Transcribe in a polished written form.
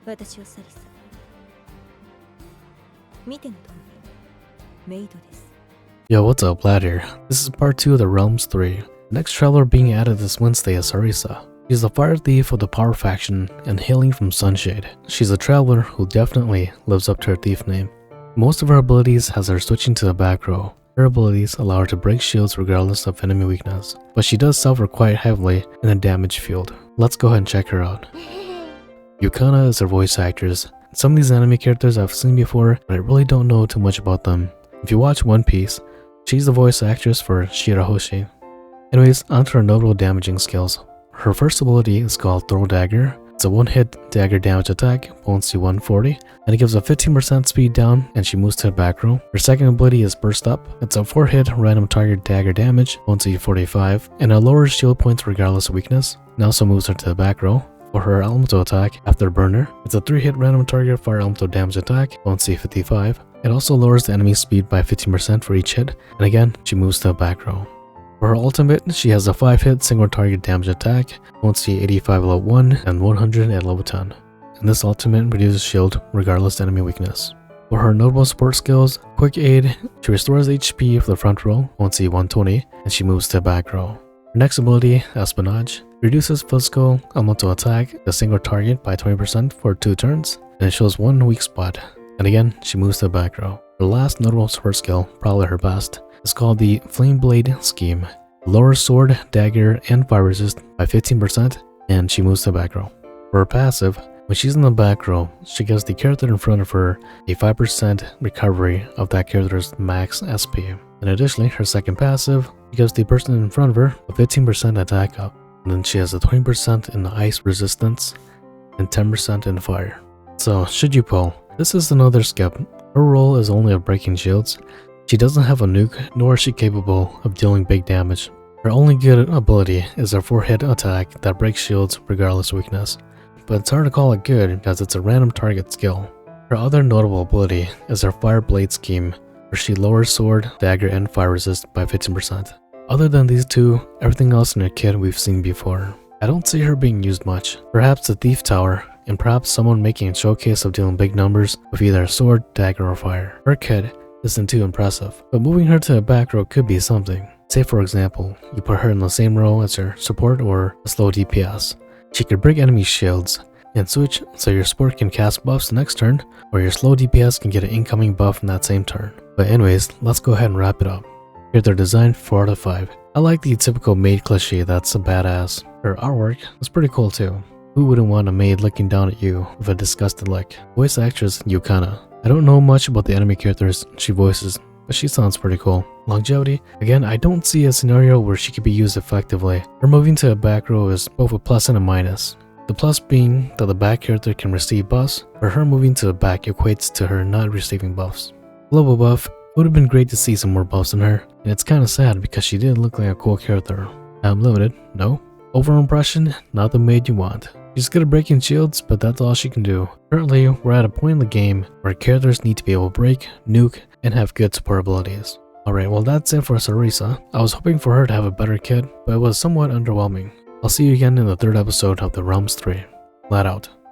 私はサリサ。見ての通り、メイドです。Yo, what's up, Lad here? This is part 2 of the Realms 3. The next traveler being added this Wednesday is Sarisa. She's the fire thief of the Power faction and hailing from Sunshade. She's a traveler who definitely lives up to her thief name. Most of her abilities has her switching to the back row. Her abilities allow her to break shields regardless of enemy weakness, but she does suffer quite heavily in the damage field. Let's go ahead and check her out. Yukana is her voice actress. Some of these anime characters I've seen before, but I really don't know too much about them. If you watch One Piece, she's the voice actress for Shirahoshi. Anyways, onto her notable damaging skills. Her first ability is called Throw Dagger. It's a one-hit dagger damage attack, potency 140, and it gives a 15% speed down and she moves to the back row. Her second ability is Burst Up. It's a 4-hit random target dagger damage, potency 45, and it lowers shield points regardless of weakness, and also moves her to the back row. For her elemental attack, After Burner, it's a 3-hit random target fire elemental damage attack, potency 55. It also lowers the enemy's speed by 15% for each hit, and again, she moves to the back row. For her ultimate, she has a 5-hit single target damage attack, potency 85 at level 1 and 100 at level 10. And this ultimate reduces shield regardless of enemy weakness. For her notable support skills, Quick Aid, she restores HP for the front row, potency 120, and she moves to the back row. Her next ability, Espionage, reduces physical elemental attack to single target by 20% for 2 turns, and it shows 1 weak spot. And again, she moves to the back row. Her last notable support skill, probably her best, is called the Flame Blade Scheme. Lowers sword, dagger, and fire resist by 15%, and she moves to the back row. For her passive, when she's in the back row, she gives the character in front of her a 5% recovery of that character's max SP. And additionally, her second passive gives the person in front of her a 15% attack up. And then she has a 20% in the ice resistance and 10% in fire. So, should you pull? This is another skip. Her role is only of breaking shields. She doesn't have a nuke, nor is she capable of dealing big damage. Her only good ability is her 4-hit attack that breaks shields regardless of weakness. But it's hard to call it good because it's a random target skill. Her other notable ability is her Fire Blade Scheme, where she lowers sword, dagger, and fire resist by 15%. Other than these two, everything else in her kit we've seen before. I don't see her being used much. Perhaps the Thief Tower, and perhaps someone making a showcase of dealing big numbers with either a sword, dagger, or fire. Her kit isn't too impressive, but moving her to the back row could be something. Say for example, you put her in the same row as your support or a slow DPS. She could break enemy shields and switch so your support can cast buffs the next turn, or your slow DPS can get an incoming buff in that same turn. But anyways, let's go ahead and wrap it up. Here they're designed 4 out of 5. I like the typical maid cliche that's a badass. Her artwork is pretty cool too. Who wouldn't want a maid looking down at you with a disgusted look? Voice actress Yukana. I don't know much about the enemy characters she voices, but she sounds pretty cool. Longevity, again, I don't see a scenario where she could be used effectively. Her moving to a back row is both a plus and a minus. The plus being that the back character can receive buffs, but her moving to the back equates to her not receiving buffs. Global buff, it would have been great to see some more buffs in her, and it's kinda sad because she did look like a cool character. I'm limited, no. Over impression, not the maid you want. She's good at breaking shields, but that's all she can do. Currently, we're at a point in the game where characters need to be able to break, nuke, and have good support abilities. Alright, well that's it for Sarisa. I was hoping for her to have a better kit, but it was somewhat underwhelming. I'll see you again in the 3rd episode of the Realms 3. Flat out.